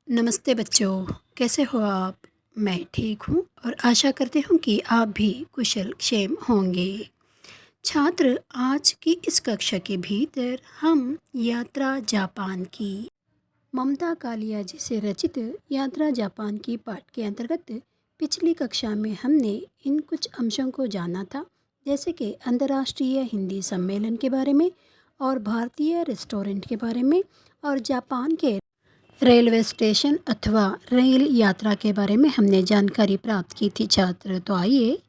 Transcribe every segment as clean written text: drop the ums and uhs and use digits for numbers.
नमस्ते बच्चों, कैसे हो आप? मैं ठीक हूँ और आशा करती हूँ कि आप भी कुशल क्षेम होंगे। छात्र, आज की इस कक्षा के भीतर हम यात्रा जापान की ममता कालिया जी से रचित यात्रा जापान की पाठ के अंतर्गत पिछली कक्षा में हमने इन कुछ अंशों को जाना था, जैसे कि अंतर्राष्ट्रीय हिंदी सम्मेलन के बारे में और भारतीय रेस्टोरेंट के बारे में और जापान के रेलवे स्टेशन अथवा रेल यात्रा के बारे में हमने जानकारी प्राप्त की थी छात्र। तो आइए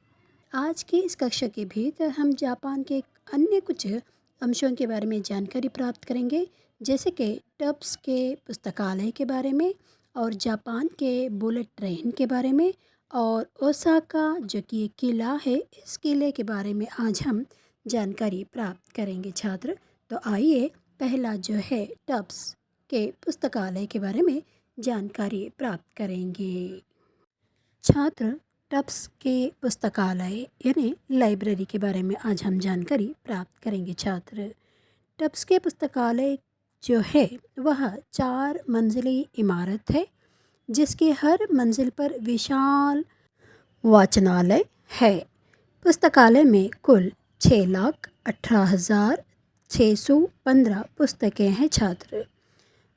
आज की इस कक्षा के भीतर हम जापान के अन्य कुछ अंशों के बारे में जानकारी प्राप्त करेंगे, जैसे कि टब्स के पुस्तकालय के बारे में और जापान के बुलेट ट्रेन के बारे में और ओसाका जो कि एक किला है, इस किले के बारे में आज हम जानकारी प्राप्त करेंगे छात्र। तो आइए पहला जो है टब्स के पुस्तकालय के बारे में जानकारी प्राप्त करेंगे। छात्र, टब्स के पुस्तकालय यानी लाइब्रेरी के बारे में आज हम जानकारी प्राप्त करेंगे छात्र। टब्स के पुस्तकालय जो है वह 4 मंजिली इमारत है, जिसके हर मंजिल पर विशाल वाचनालय है। पुस्तकालय में कुल 6,18,615 पुस्तकें हैं छात्र।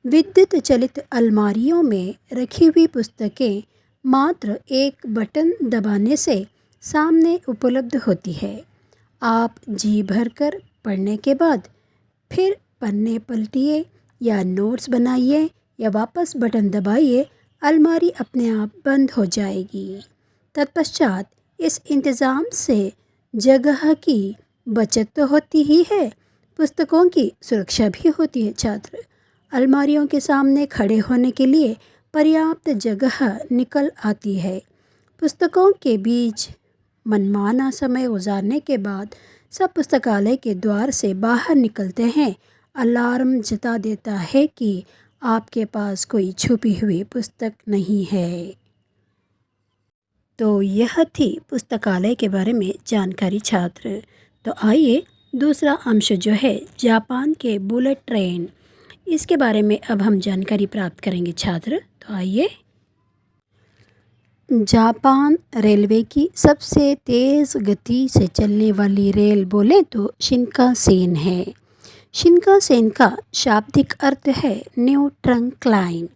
विद्युत चलित अलमारियों में रखी हुई पुस्तकें मात्र एक बटन दबाने से सामने उपलब्ध होती है। आप जी भरकर पढ़ने के बाद फिर पन्ने पलटिए या नोट्स बनाइए या वापस बटन दबाइए, अलमारी अपने आप बंद हो जाएगी। तत्पश्चात इस इंतज़ाम से जगह की बचत तो होती ही है, पुस्तकों की सुरक्षा भी होती है छात्र। अलमारियों के सामने खड़े होने के लिए पर्याप्त जगह निकल आती है। पुस्तकों के बीच मनमाना समय गुजारने के बाद सब पुस्तकालय के द्वार से बाहर निकलते हैं। अलार्म जता देता है कि आपके पास कोई छुपी हुई पुस्तक नहीं है। तो यह थी पुस्तकालय के बारे में जानकारी छात्र। तो आइए दूसरा अंश जो है जापान के बुलेट ट्रेन, इसके बारे में अब हम जानकारी प्राप्त करेंगे छात्र। तो आइए, जापान रेलवे की सबसे तेज़ गति से चलने वाली रेल बोले तो शिनकानसेन है। शिनकानसेन का शाब्दिक अर्थ है न्यू ट्रंक लाइन।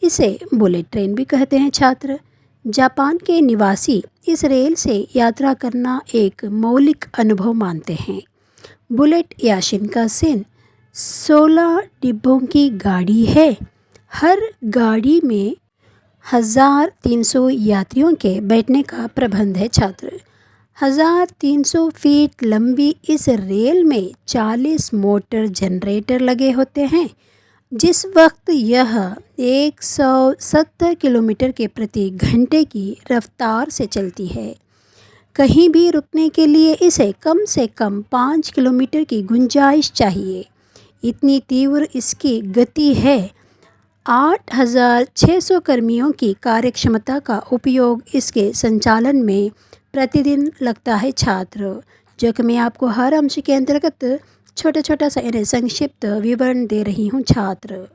इसे बुलेट ट्रेन भी कहते हैं छात्र। जापान के निवासी इस रेल से यात्रा करना एक मौलिक अनुभव मानते हैं। बुलेट या शिनकानसेन 16 डिब्बों की गाड़ी है। हर गाड़ी में 1,300 यात्रियों के बैठने का प्रबंध है छात्र। 1,300 फीट लंबी इस रेल में 40 मोटर जनरेटर लगे होते हैं। जिस वक्त यह 170 किलोमीटर के प्रति घंटे की रफ्तार से चलती है, कहीं भी रुकने के लिए इसे कम से कम 5 किलोमीटर की गुंजाइश चाहिए। इतनी तीव्र इसकी गति है। 8,600 कर्मियों की कार्यक्षमता का उपयोग इसके संचालन में प्रतिदिन लगता है छात्र, जो कि मैं आपको हर अंश के अंतर्गत छोटा छोटा सा संक्षिप्त विवरण दे रही हूँ छात्र।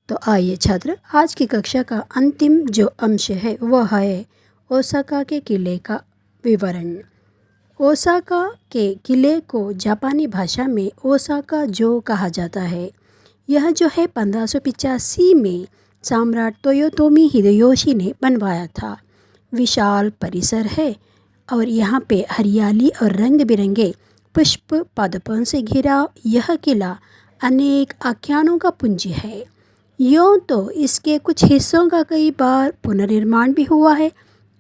तो आइए छात्र, आज की कक्षा का अंतिम जो अंश है वह है ओसाका के किले का विवरण। ओसाका के किले को जापानी भाषा में ओसाका जो कहा जाता है। यह जो है 1585 में सम्राट तोयोतोमी हिदेयोशी ने बनवाया था। विशाल परिसर है और यहाँ पे हरियाली और रंग बिरंगे पुष्प पादपों से घिरा यह किला अनेक आख्यानों का पुंज है। यूँ तो इसके कुछ हिस्सों का कई बार पुनर्निर्माण भी हुआ है।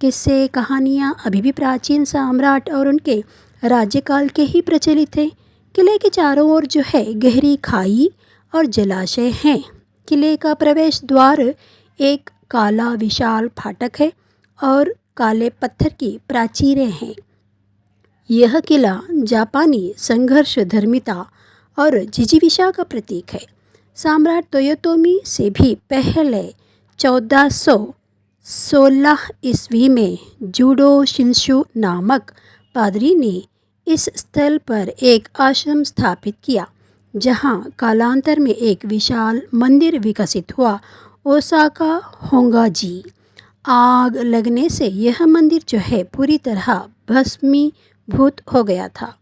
किस्से कहानियाँ अभी भी प्राचीन सम्राट और उनके राज्यकाल के ही प्रचलित हैं। किले के चारों ओर जो है गहरी खाई और जलाशय हैं। किले का प्रवेश द्वार एक काला विशाल फाटक है और काले पत्थर की प्राचीरें हैं। यह किला जापानी संघर्ष, धर्मिता और जिजीविषा का प्रतीक है। सम्राट तोयोतोमी से भी पहले 1416 ईस्वी में जूडो शिंशु नामक पादरी ने इस स्थल पर एक आश्रम स्थापित किया, जहाँ कालांतर में एक विशाल मंदिर विकसित हुआ। ओसाका होंगाजी। आग लगने से यह मंदिर जो है पूरी तरह भस्मीभूत हो गया था।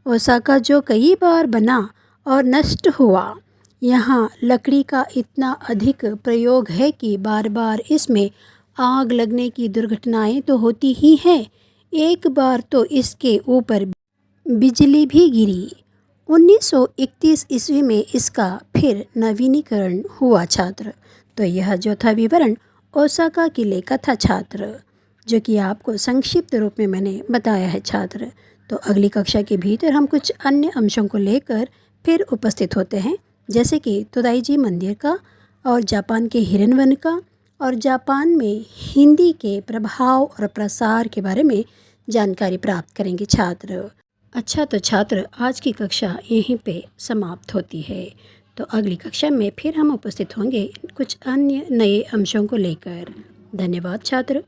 ओसाका जो कई बार बना और नष्ट हुआ। यहाँ लकड़ी का इतना अधिक प्रयोग है कि बार बार इसमें आग लगने की दुर्घटनाएं तो होती ही हैं। एक बार तो इसके ऊपर बिजली भी गिरी। 1931 ईस्वी में इसका फिर नवीनीकरण हुआ छात्र। तो यह जो था विवरण ओसाका किले का था छात्र, जो कि आपको संक्षिप्त रूप में मैंने बताया है छात्र। तो अगली कक्षा के भीतर हम कुछ अन्य अंशों को लेकर फिर उपस्थित होते हैं, जैसे कि तोदाईजी मंदिर का और जापान के हिरन वन का और जापान में हिंदी के प्रभाव और प्रसार के बारे में जानकारी प्राप्त करेंगे छात्र। अच्छा, तो छात्र आज की कक्षा यहीं पे समाप्त होती है। तो अगली कक्षा में फिर हम उपस्थित होंगे कुछ अन्य नए अंशों को लेकर। धन्यवाद छात्र।